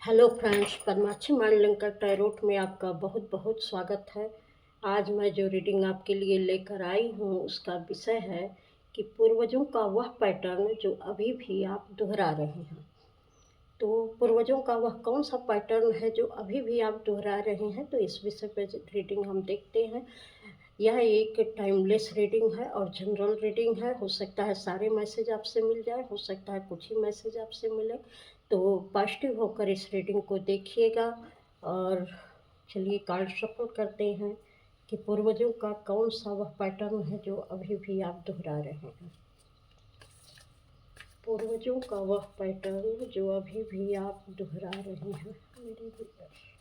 Hello friends, Padmakshi मांडलिंकर tarot में आपका बहुत बहुत स्वागत है। आज मैं जो रीडिंग आपके लिए लेकर आई हूँ उसका विषय है कि पूर्वजों का वह पैटर्न जो अभी भी आप दोहरा रहे हैं। तो पूर्वजों का वह कौन सा पैटर्न है जो अभी भी आप दोहरा रहे हैं, तो इस विषय पर रीडिंग हम देखते हैं। यह एक टाइमलेस रीडिंग है और जनरल रीडिंग है। हो सकता है सारे मैसेज आपसे मिल जाए, हो सकता है कुछ ही मैसेज आपसे मिले। तो पॉजिटिव होकर इस रीडिंग को देखिएगा। और चलिए कार्ड शफल करते हैं कि पूर्वजों का कौन सा वह पैटर्न है जो अभी भी आप दोहरा रहे हैं। पूर्वजों का वह पैटर्न जो अभी भी आप दोहरा रहे हैं। मेरे व्यूअर्स,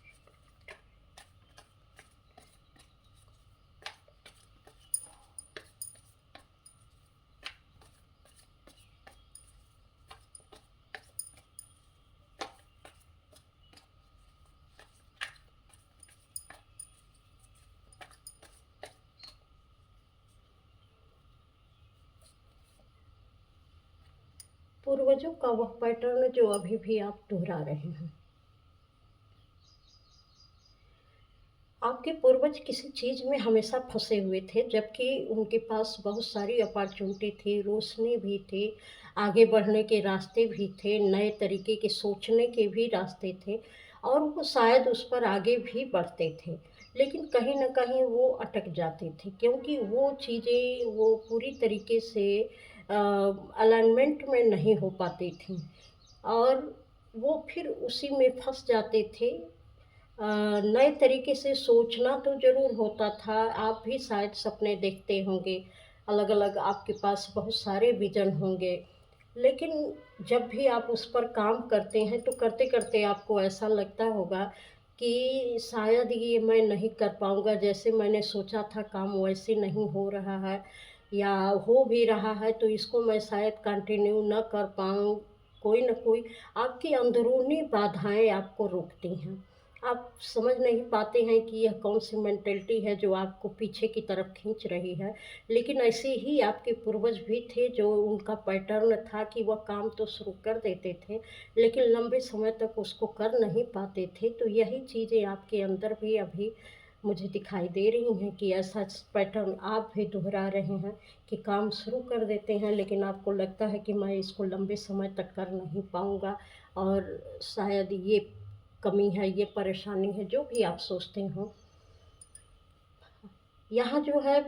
पूर्वजों का वह पैटर्न जो अभी भी आप दोहरा रहे हैं। आपके पूर्वज किसी चीज़ में हमेशा फंसे हुए थे, जबकि उनके पास बहुत सारी अपॉर्चुनिटी थी, रोशनी भी थी, आगे बढ़ने के रास्ते भी थे, नए तरीके के सोचने के भी रास्ते थे, और वो शायद उस पर आगे भी बढ़ते थे। लेकिन कहीं न कहीं वो अटक जाते थे, क्योंकि वो चीज़ें वो पूरी तरीके से अलाइनमेंट में नहीं हो पाती थीं, और वो फिर उसी में फँस जाते थे। नए तरीके से सोचना तो ज़रूर होता था, आप भी शायद सपने देखते होंगे, अलग-अलग आपके पास बहुत सारे विज़न होंगे। लेकिन जब भी आप उस पर काम करते हैं, तो करते-करते आपको ऐसा लगता होगा कि शायद ये मैं नहीं कर पाऊँगा, जैसे मैंने सोचा था काम वैसे नहीं हो रहा है, या हो भी रहा है तो इसको मैं शायद कंटिन्यू न कर पाऊँ। कोई न कोई आपकी अंदरूनी बाधाएँ आपको रोकती हैं। आप समझ नहीं पाते हैं कि यह कौन-सी मेंटालिटी है जो आपको पीछे की तरफ खींच रही है। लेकिन ऐसे ही आपके पूर्वज भी थे, जो उनका पैटर्न था कि वह काम तो शुरू कर देते थे, लेकिन लंबे समय तक उसको कर नहीं पाते थे। तो यही चीज़ें आपके अंदर भी अभी मुझे दिखाई दे रही हैं कि ऐसा पैटर्न आप भी दोहरा रहे हैं कि काम शुरू कर देते हैं, लेकिन आपको लगता है कि मैं इसको लंबे समय तक कर नहीं पाऊँगा, और शायद ये कमी है, ये परेशानी है, जो भी आप सोचते हो। यहाँ जो है,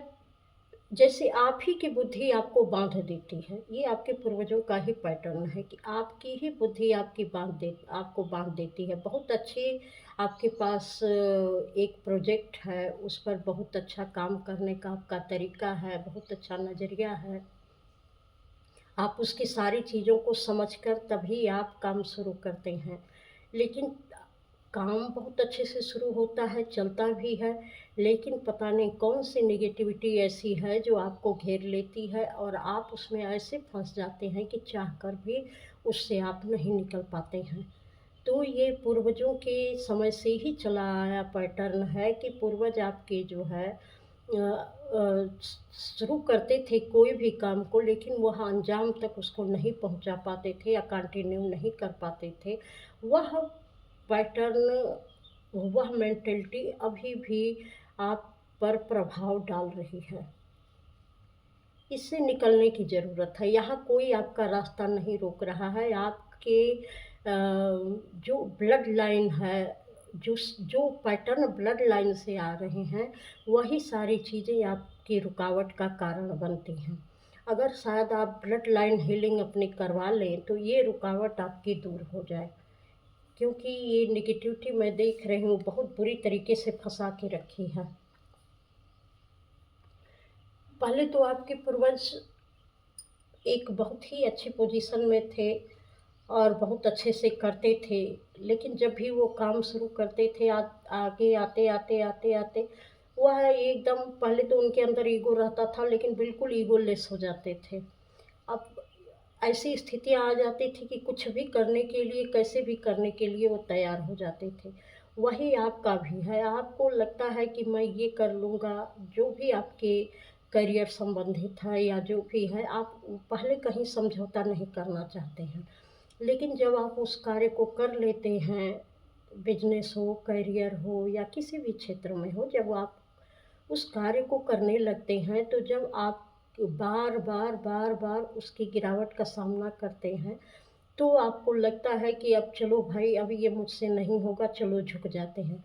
जैसे आप ही की बुद्धि आपको बाँध देती है, ये आपके पूर्वजों का ही पैटर्न है कि आपकी ही बुद्धि आपको बाँध देती है। बहुत अच्छी आपके पास एक प्रोजेक्ट है, उस पर बहुत अच्छा काम करने का आपका तरीका है, बहुत अच्छा नज़रिया है। आप उसकी सारी चीज़ों को समझकर तभी आप काम शुरू करते हैं। लेकिन काम बहुत अच्छे से शुरू होता है, चलता भी है, लेकिन पता नहीं कौन-सी नेगेटिविटी ऐसी है जो आपको घेर लेती है, और आप उसमें ऐसे फँस जाते हैं कि चाहकर भी उससे आप नहीं निकल पाते हैं। तो ये पूर्वजों के समय से ही चला आया पैटर्न है कि पूर्वज आपके जो है शुरू करते थे कोई भी काम को, लेकिन वह अंजाम तक उसको नहीं पहुंचा पाते थे या कंटिन्यू नहीं कर पाते थे। वह पैटर्न, वह मेंटालिटी अभी भी आप पर प्रभाव डाल रही है। इससे निकलने की ज़रूरत है। यहाँ कोई आपका रास्ता नहीं रोक रहा है। आपके जो ब्लड लाइन है, जो पैटर्न ब्लड लाइन से आ रहे हैं, वही सारी चीज़ें आपकी रुकावट का कारण बनती हैं। अगर शायद आप ब्लड लाइन हीलिंग अपनी करवा लें, तो ये रुकावट आपकी दूर हो जाए, क्योंकि ये नेगेटिविटी मैं देख रही हूँ बहुत बुरी तरीके से फँसा के रखी है। पहले तो आपके पूर्वज एक बहुत ही अच्छी पोजीशन में थे और बहुत अच्छे से करते थे, लेकिन जब भी वो काम शुरू करते थे, आगे आते-आते वह एकदम, पहले तो उनके अंदर ईगो रहता था, लेकिन बिल्कुल ईगोलेस हो जाते थे। अब ऐसी स्थितियाँ आ जाती थी कि कुछ भी करने के लिए, कैसे भी करने के लिए वो तैयार हो जाते थे। वही आपका भी है, आपको लगता है कि मैं ये कर लूँगा, जो भी आपके करियर संबंधित है या जो भी है, आप पहले कहीं समझौता नहीं करना चाहते हैं। लेकिन जब आप उस कार्य को कर लेते हैं, बिजनेस हो, करियर हो या किसी भी क्षेत्र में हो, जब आप उस कार्य को करने लगते हैं, तो जब आप बार बार बार बार उसकी गिरावट का सामना करते हैं, तो आपको लगता है कि अब चलो भाई, अब ये मुझसे नहीं होगा, चलो झुक जाते हैं।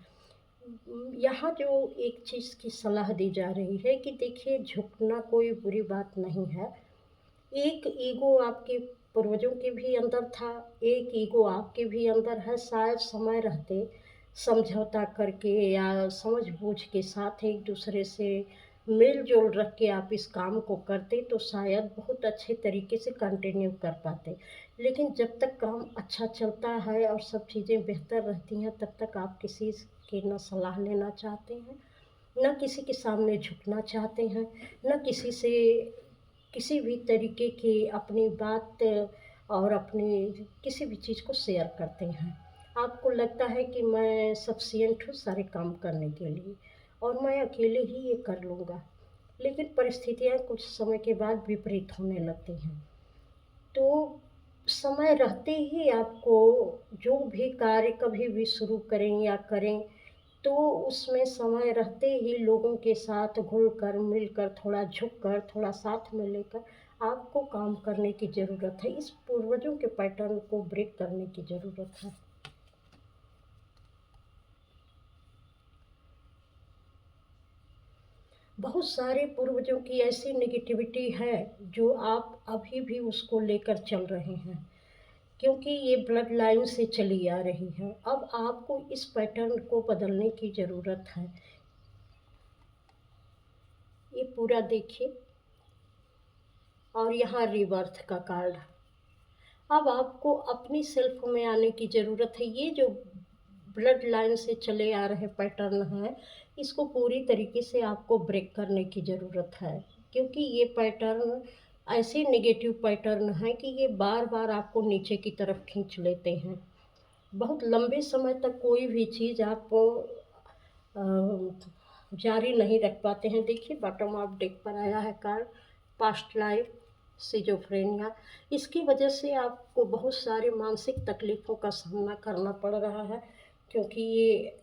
यहाँ जो एक चीज़ की सलाह दी जा रही है कि देखिए, झुकना कोई बुरी बात नहीं है। एक ईगो आपके पूर्वजों के भी अंदर था, एक ईगो आपके भी अंदर है। शायद समय रहते समझौता करके या समझ-बूझ के साथ एक दूसरे से मेल-जोल रख के आप इस काम को करते, तो शायद बहुत अच्छे तरीके से कंटिन्यू कर पाते। लेकिन जब तक काम अच्छा चलता है और सब चीज़ें बेहतर रहती हैं, तब तक आप किसी की ना सलाह लेना चाहते हैं, ना किसी के सामने झुकना चाहते हैं, ना किसी से किसी भी तरीके की अपनी बात और अपनी किसी भी चीज़ को शेयर करते हैं। आपको लगता है कि मैं सफ़िशिएंट हूँ सारे काम करने के लिए और मैं अकेले ही ये कर लूँगा। लेकिन परिस्थितियाँ कुछ समय के बाद विपरीत होने लगती हैं। तो समय रहते ही आपको जो भी कार्य कभी भी शुरू करें या करें, तो उसमें समय रहते ही लोगों के साथ घुल-कर, मिलकर, थोड़ा झुक कर, थोड़ा साथ में लेकर आपको काम करने की ज़रूरत है। इस पूर्वजों के पैटर्न को ब्रेक करने की ज़रूरत है। बहुत सारे पूर्वजों की ऐसी नेगेटिविटी है, जो आप अभी भी उसको लेकर चल रहे हैं, क्योंकि ये ब्लड लाइन से चली आ रही है। अब आपको इस पैटर्न को बदलने की ज़रूरत है। ये पूरा देखिए और यहाँ रीबर्थ का कार्ड। अब आपको अपनी सेल्फ में आने की ज़रूरत है। ये जो ब्लड लाइन से चले आ रहे पैटर्न हैं, इसको पूरी तरीके से आपको ब्रेक करने की ज़रूरत है, क्योंकि ये पैटर्न ऐसे नेगेटिव पैटर्न हैं कि ये बार-बार आपको नीचे की तरफ खींच लेते हैं। बहुत लंबे समय तक कोई भी चीज़ आप अ, जारी नहीं रख पाते हैं। देखिए, बॉटम ऑफ डेक पर आया है कार्ड, पास्ट लाइफ सिज़ोफ्रेनिया। इसकी वजह से आपको बहुत सारे मानसिक तकलीफ़ों का सामना करना पड़ रहा है, क्योंकि ये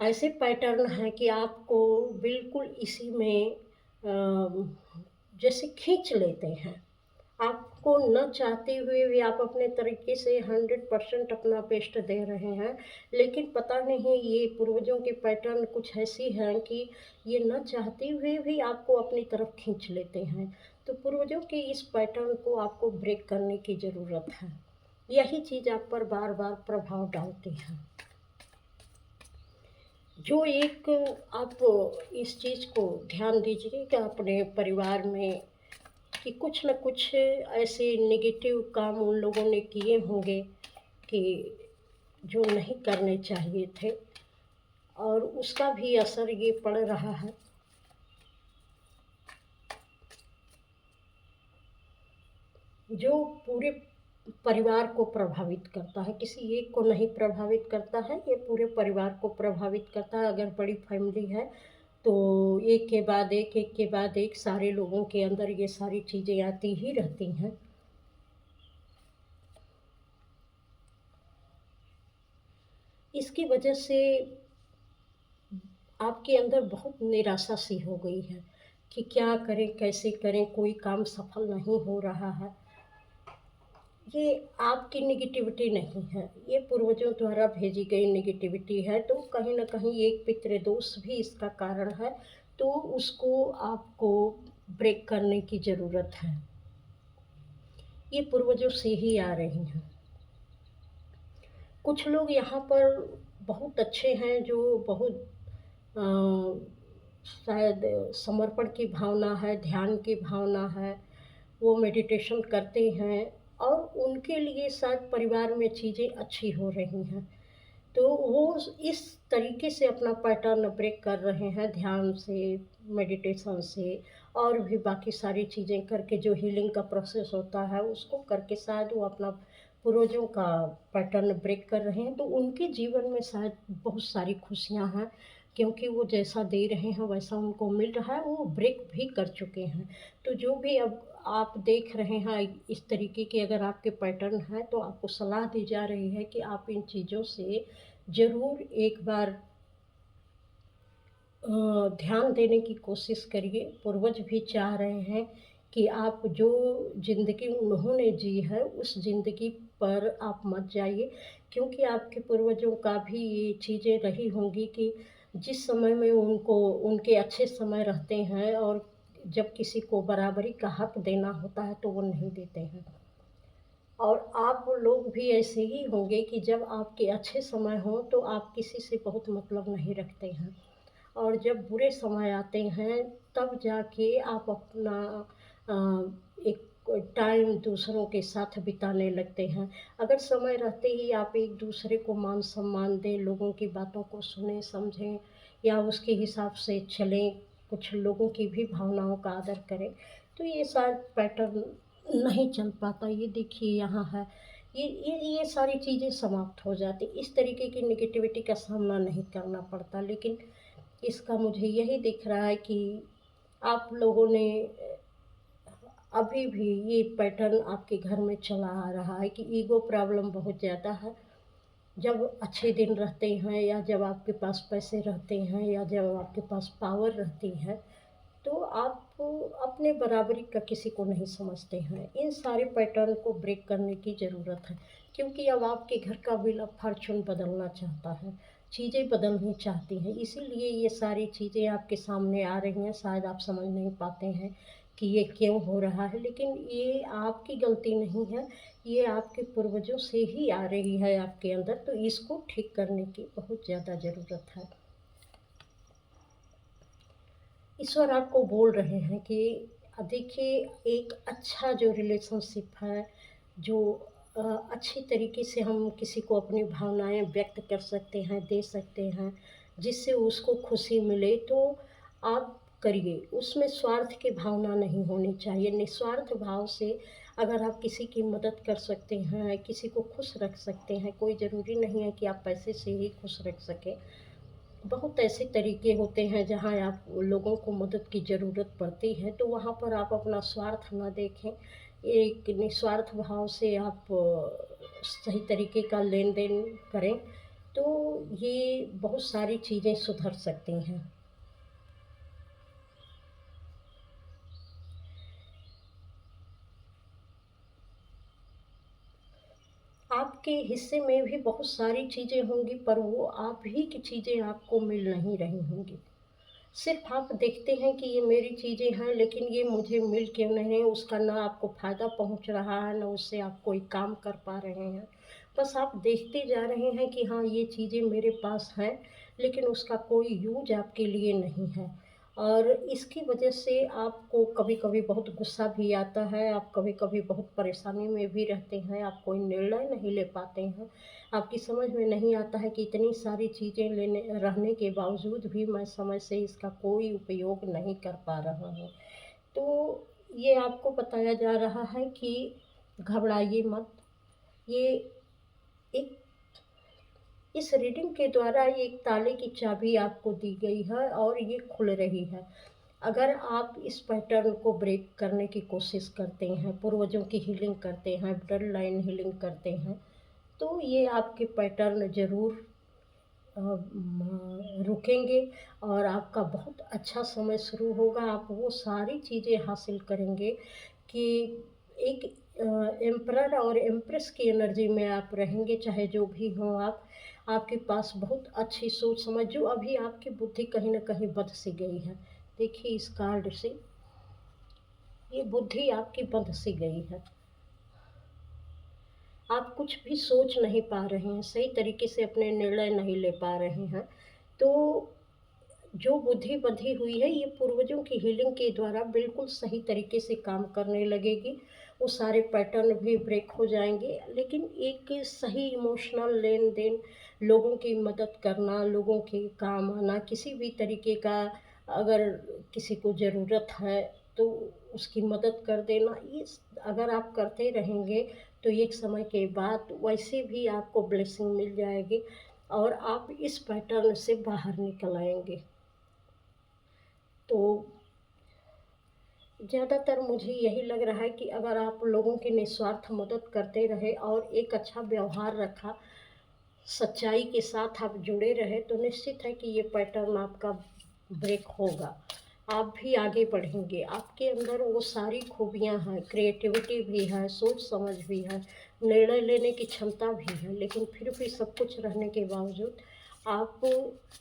ऐसे पैटर्न हैं कि आपको बिल्कुल इसी में जैसे खींच लेते हैं। आपको न चाहते हुए भी आप अपने तरीके से 100% अपना बेस्ट दे रहे हैं, लेकिन पता नहीं ये पूर्वजों के पैटर्न कुछ ऐसी हैं कि ये न चाहते हुए भी आपको अपनी तरफ खींच लेते हैं। तो पूर्वजों के इस पैटर्न को आपको ब्रेक करने की ज़रूरत है। यही चीज़ आप पर बार-बार प्रभाव डालती है। जो एक आप इस चीज़ को ध्यान दीजिएगा अपने परिवार में कि कुछ न कुछ ऐसे नेगेटिव काम उन लोगों ने किए होंगे कि जो नहीं करने चाहिए थे, और उसका भी असर ये पड़ रहा है। जो पूरे परिवार को प्रभावित करता है, किसी एक को नहीं प्रभावित करता है, ये पूरे परिवार को प्रभावित करता है। अगर बड़ी फैमिली है, तो एक के बाद एक के बाद एक सारे लोगों के अंदर ये सारी चीज़ें आती ही रहती हैं। इसकी वजह से आपके अंदर बहुत निराशा सी हो गई है कि क्या करें, कैसे करें, कोई काम सफल नहीं हो रहा है। ये आपकी नेगेटिविटी नहीं है, ये पूर्वजों द्वारा भेजी गई नेगेटिविटी है, तो कहीं न कहीं एक पितृदोष भी इसका कारण है, तो उसको आपको ब्रेक करने की ज़रूरत है। ये पूर्वजों से ही आ रही हैं। कुछ लोग यहाँ पर बहुत अच्छे हैं, जो बहुत अ, शायद समर्पण की भावना है, ध्यान की भावना है, वो मेडिटेशन करते हैं और उनके लिए शायद परिवार में चीज़ें अच्छी हो रही हैं। तो वो इस तरीके से अपना पैटर्न ब्रेक कर रहे हैं, ध्यान से, मेडिटेशन से और भी बाकी सारी चीज़ें करके, जो हीलिंग का प्रोसेस होता है उसको करके शायद वो अपना पूर्वजों का पैटर्न ब्रेक कर रहे हैं। तो उनके जीवन में शायद बहुत सारी खुशियाँ हैं, क्योंकि वो जैसा दे रहे हैं वैसा उनको मिल रहा है, वो ब्रेक भी कर चुके हैं। तो जो भी अब आप देख रहे हैं इस तरीके के अगर आपके पैटर्न हैं, तो आपको सलाह दी जा रही है कि आप इन चीज़ों से ज़रूर एक बार ध्यान देने की कोशिश करिए। पूर्वज भी चाह रहे हैं कि आप जो ज़िंदगी उन्होंने जी है, उस ज़िंदगी पर आप मत जाइए, क्योंकि आपके पूर्वजों का भी ये चीज़ें रही होंगी कि जिस समय में उनको उनके अच्छे समय रहते हैं और जब किसी को बराबरी का हक देना होता है, तो वो नहीं देते हैं। और आप लोग भी ऐसे ही होंगे कि जब आपके अच्छे समय हों, तो आप किसी से बहुत मतलब नहीं रखते हैं। और जब बुरे समय आते हैं, तब जाके आप अपना एक टाइम दूसरों के साथ बिताने लगते हैं। अगर समय रहते ही आप एक दूसरे को मान सम्मान दें, लोगों की बातों को सुनें समझें या उसके हिसाब से चलें, कुछ लोगों की भी भावनाओं का आदर करें, तो ये शायद पैटर्न नहीं चल पाता। ये देखिए यहाँ है, ये सारी चीज़ें समाप्त हो जाती, इस तरीके की निगेटिविटी का सामना नहीं करना पड़ता। लेकिन इसका मुझे यही दिख रहा है कि आप लोगों ने अभी भी ये पैटर्न आपके घर में चला आ रहा है कि ईगो प्रॉब्लम बहुत ज़्यादा है। जब अच्छे दिन रहते हैं या जब आपके पास पैसे रहते हैं या जब आपके पास पावर रहती है, तो आप अपने बराबरी का किसी को नहीं समझते हैं। इन सारे पैटर्न को ब्रेक करने की ज़रूरत है, क्योंकि अब आपके घर का व्हील ऑफ़ फ़ॉर्च्यून बदलना चाहता है, चीज़ें बदलनी चाहती हैं। इसीलिए ये सारी चीज़ें आपके सामने आ रही हैं, शायद आप समझ नहीं पाते हैं कि ये क्यों हो रहा है, लेकिन ये आपकी गलती नहीं है, ये आपके पूर्वजों से ही आ रही है आपके अंदर, तो इसको ठीक करने की बहुत ज़्यादा ज़रूरत है। ईश्वर आपको बोल रहे हैं कि देखिए, एक अच्छा जो रिलेशनशिप है, जो अच्छी तरीके से हम किसी को अपनी भावनाएँ व्यक्त कर सकते हैं, दे सकते हैं, जिससे उसको खुशी मिले, तो आप करिए। उसमें स्वार्थ की भावना नहीं होनी चाहिए। निस्वार्थ भाव से अगर आप किसी की मदद कर सकते हैं, किसी को खुश रख सकते हैं, कोई ज़रूरी नहीं है कि आप पैसे से ही खुश रख सकें। बहुत ऐसे तरीके होते हैं जहाँ आप लोगों को मदद की ज़रूरत पड़ती है, तो वहाँ पर आप अपना स्वार्थ ना देखें। एक निस्वार्थ भाव से आप सही तरीके का लेन-देन करें, तो ये बहुत सारी चीज़ें सुधर सकती हैं। आपके हिस्से में भी बहुत सारी चीज़ें होंगी, पर वो आप ही की चीज़ें आपको मिल नहीं रही होंगी। सिर्फ़ आप देखते हैं कि ये मेरी चीज़ें हैं, लेकिन ये मुझे मिल क्यों नहीं रही, उसका ना आपको फ़ायदा पहुँच रहा है, ना उससे आप कोई काम कर पा रहे हैं। बस आप देखते जा रहे हैं कि हाँ, ये चीज़ें मेरे पास हैं, लेकिन उसका कोई यूज़ आपके लिए नहीं है। और इसकी वजह से आपको कभी-कभी बहुत गुस्सा भी आता है, आप कभी-कभी बहुत परेशानी में भी रहते हैं, आप कोई निर्णय नहीं ले पाते हैं। आपकी समझ में नहीं आता है कि इतनी सारी चीज़ें लेने रहने के बावजूद भी मैं समय से इसका कोई उपयोग नहीं कर पा रहा हूँ। तो ये आपको बताया जा रहा है कि घबराइए मत। ये एक इस रीडिंग के द्वारा एक ताले की चाबी आपको दी गई है और ये खुल रही है। अगर आप इस पैटर्न को ब्रेक करने की कोशिश करते हैं, पूर्वजों की हीलिंग करते हैं, ब्लड लाइन हीलिंग करते हैं, तो ये आपके पैटर्न ज़रूर रुकेंगे और आपका बहुत अच्छा समय शुरू होगा। आप वो सारी चीज़ें हासिल करेंगे कि एक एम्परर और एम्प्रेस की एनर्जी में आप रहेंगे, चाहे जो भी हो आप। आपके पास बहुत अच्छी सोच समझ, जो अभी आपकी बुद्धि कहीं न कहीं बँध सी गई है। देखिए इस कार्ड से, ये बुद्धि आपकी बँध सी गई है। आप कुछ भी सोच नहीं पा रहे हैं, सही तरीके से अपने निर्णय नहीं ले पा रहे हैं। तो जो बुद्धि बँधी हुई है, ये पूर्वजों की हीलिंग के द्वारा बिल्कुल सही तरीके से काम करने लगेगी। वो सारे पैटर्न भी ब्रेक हो जाएँगे, लेकिन एक सही इमोशनल लेन-देन, लोगों की मदद करना, लोगों के काम आना, किसी भी तरीके का अगर किसी को ज़रूरत है, तो उसकी मदद कर देना, ये अगर आप करते रहेंगे, तो एक समय के बाद वैसे भी आपको ब्लेसिंग मिल जाएगी और आप इस पैटर्न से बाहर निकल आएँगे। तो ज़्यादातर मुझे यही लग रहा है कि अगर आप लोगों की निस्वार्थ मदद करते रहे और एक अच्छा व्यवहार रखा, सच्चाई के साथ आप जुड़े रहे, तो निश्चित है कि ये पैटर्न आपका ब्रेक होगा। आप भी आगे बढ़ेंगे, आपके अंदर वो सारी खूबियाँ हैं, क्रिएटिविटी भी है, सोच समझ भी है, निर्णय लेने की क्षमता भी है, लेकिन फिर भी सब कुछ रहने के बावजूद आप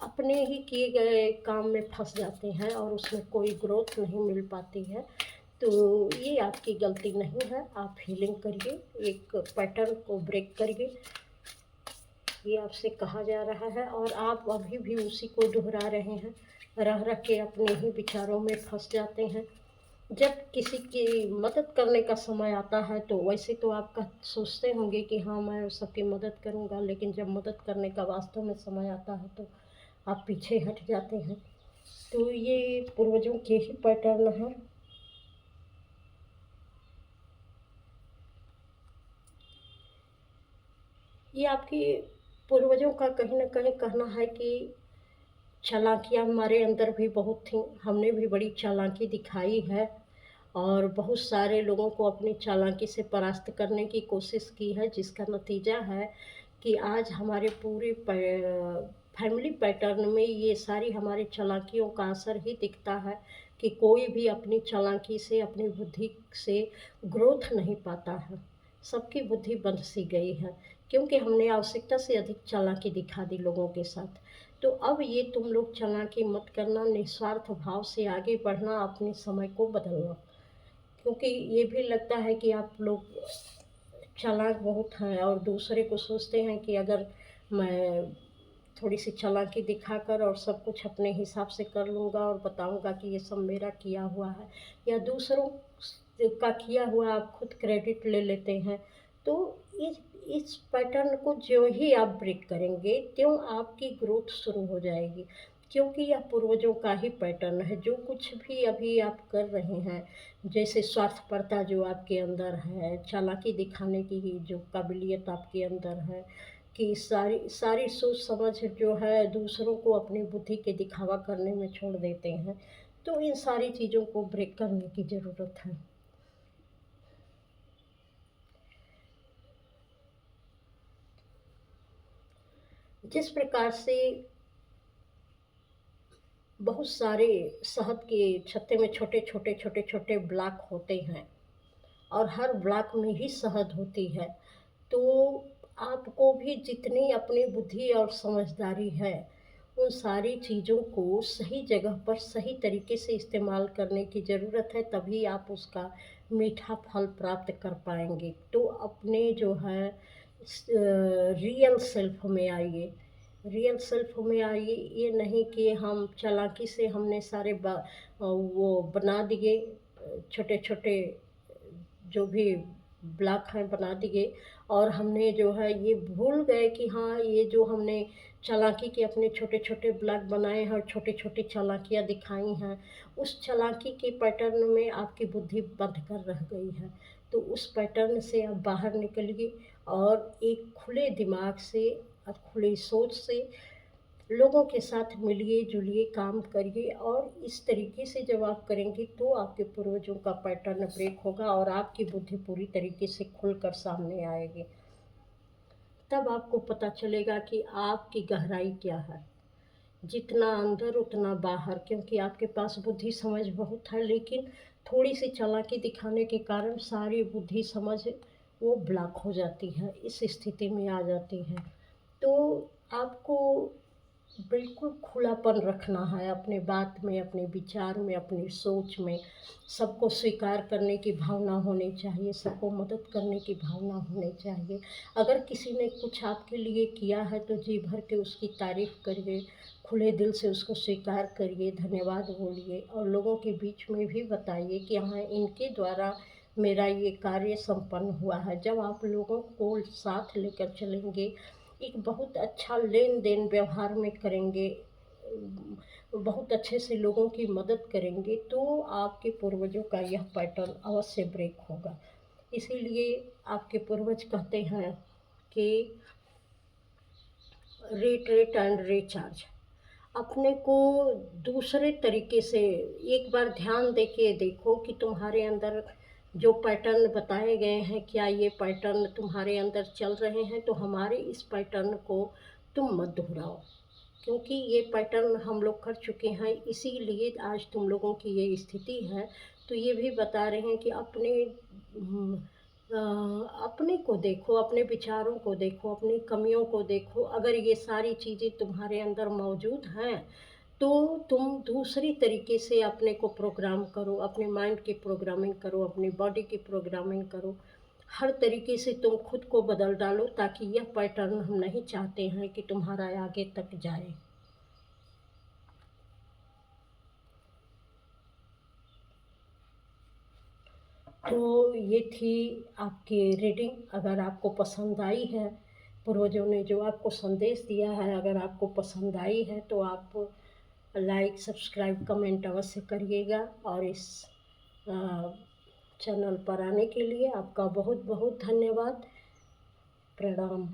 अपने ही किए गए काम में फँस जाते हैं और उसमें कोई ग्रोथ नहीं मिल पाती है। तो ये आपकी गलती नहीं है, आप हीलिंग करिए, एक पैटर्न को ब्रेक करिए, ये आपसे कहा जा रहा है और आप अभी भी उसी को दोहरा रहे हैं, रह के अपने ही विचारों में फँस जाते हैं। जब किसी की मदद करने का समय आता है तो वैसे तो आप सोचते होंगे कि हाँ, मैं सबकी मदद करूँगा, लेकिन जब मदद करने का वास्तव में समय आता है तो आप पीछे हट जाते हैं। तो ये पूर्वजों के ही पैटर्न हैं। ये आपकी पूर्वजों का कहीं न कहीं कहना है कि चालाकियाँ हमारे अंदर भी बहुत थीं, हमने भी बड़ी चालाकी दिखाई है और बहुत सारे लोगों को अपनी चालाकी से परास्त करने की कोशिश की है, जिसका नतीजा है कि आज हमारे पूरे फैमिली पैटर्न में ये सारी हमारी चालाकियों का असर ही दिखता है कि कोई भी अपनी चालाकी से, अपनी बुद्धि से ग्रोथ नहीं पाता है। सबकी बुद्धि बंध सी गई है, क्योंकि हमने आवश्यकता से अधिक चालाकी दिखा दी लोगों के साथ। तो अब ये तुम लोग चालाकी मत करना, निस्वार्थ भाव से आगे बढ़ना, अपने समय को बदलना। क्योंकि ये भी लगता है कि आप लोग चालाक बहुत हैं और दूसरे को सोचते हैं कि अगर मैं थोड़ी-सी चालाकी दिखाकर और सब कुछ अपने हिसाब से कर लूँगा और बताऊँगा कि ये सब मेरा किया हुआ है, या दूसरों का किया हुआ आप खुद क्रेडिट ले लेते हैं। तो इस इस पैटर्न को ज्यों ही आप ब्रेक करेंगे, त्यों आपकी ग्रोथ शुरू हो जाएगी। क्योंकि यह पूर्वजों का ही पैटर्न है, जो कुछ भी अभी आप कर रहे हैं, जैसे स्वार्थपरता जो आपके अंदर है, चालाकी दिखाने की जो काबिलियत आपके अंदर है, कि सारी सारी सोच समझ जो है दूसरों को अपनी बुद्धि के दिखावा करने में छोड़ देते हैं। तो इन सारी चीज़ों को ब्रेक करने की ज़रूरत है। जिस प्रकार से बहुत सारे शहद के छत्ते में छोटे-छोटे, छोटे-छोटे ब्लॉक होते हैं और हर ब्लॉक में ही शहद होती है। तो आपको भी जितनी अपनी बुद्धि और समझदारी है, उन सारी चीज़ों को सही जगह पर सही तरीके से इस्तेमाल करने की ज़रूरत है, तभी आप उसका मीठा फल प्राप्त कर पाएँगे। तो अपने जो है रियल सेल्फ में आइए, रियल सेल्फ में आइए, ये नहीं कि हम चालाकी से हमने सारे वो बना दिए छोटे-छोटे जो भी ब्लॉक हैं बना दिए और हमने जो है ये भूल गए कि हाँ, ये जो हमने चालाकी के अपने छोटे-छोटे ब्लॉक बनाए हैं और छोटी-छोटी चालाकियाँ दिखाई हैं, उस चालाकी के पैटर्न में आपकी बुद्धि बंध कर रह गई है। तो उस पैटर्न से आप बाहर निकलिए और एक खुले दिमाग से और खुली सोच से लोगों के साथ मिलिए-जुलिए, काम करिए और इस तरीके से जब आप करेंगे तो आपके पूर्वजों का पैटर्न ब्रेक होगा और आपकी बुद्धि पूरी तरीके से खुलकर सामने आएगी। तब आपको पता चलेगा कि आपकी गहराई क्या है। जितना अंदर उतना बाहर, क्योंकि आपके पास बुद्धि समझ बहुत है, लेकिन थोड़ी-सी चालाकी दिखाने के कारण सारी बुद्धि समझ वो ब्लॉक हो जाती है, इस स्थिति में आ जाती है। तो आपको बिल्कुल खुलापन रखना है अपने बात में, अपने विचार में, अपनी सोच में। सबको स्वीकार करने की भावना होनी चाहिए, सबको मदद करने की भावना होनी चाहिए। अगर किसी ने कुछ आपके लिए किया है तो जी भर के उसकी तारीफ़ करिए, खुले दिल से उसको स्वीकार करिए, धन्यवाद बोलिए और लोगों के बीच में भी बताइए कि हाँ, इनके द्वारा मेरा ये कार्य संपन्न हुआ है। जब आप लोगों को साथ लेकर चलेंगे, एक बहुत अच्छा लेन-देन व्यवहार में करेंगे, बहुत अच्छे से लोगों की मदद करेंगे, तो आपके पूर्वजों का यह पैटर्न अवश्य ब्रेक होगा। इसीलिए आपके पूर्वज कहते हैं कि रीट्रेट एंड रिचार्ज। अपने को दूसरे तरीके से एक बार ध्यान दे के देखो कि तुम्हारे अंदर जो पैटर्न बताए गए हैं, क्या ये पैटर्न तुम्हारे अंदर चल रहे हैं, तो हमारे इस पैटर्न को तुम मत दोहराओ। क्योंकि ये पैटर्न हम लोग कर चुके हैं, इसीलिए आज तुम लोगों की ये स्थिति है। तो ये भी बता रहे हैं कि अ, अपने को देखो, अपने विचारों को देखो, अपनी कमियों को देखो। अगर ये सारी चीज़ें तुम्हारे अंदर मौजूद हैं, तो तुम दूसरी तरीके से अपने को प्रोग्राम करो, अपने माइंड की प्रोग्रामिंग करो, अपनी बॉडी की प्रोग्रामिंग करो। हर तरीके से तुम खुद को बदल डालो, ताकि यह पैटर्न हम नहीं चाहते हैं कि तुम्हारा आगे तक जाए। तो ये थी आपकी रीडिंग। अगर आपको पसंद आई है, पूर्वजों ने जो आपको संदेश दिया है, अगर आपको पसंद आई है, तो आप लाइक, सब्सक्राइब, कमेंट अवश्य करिएगा। और इस चैनल पर आने के लिए आपका बहुत बहुत धन्यवाद। प्रणाम।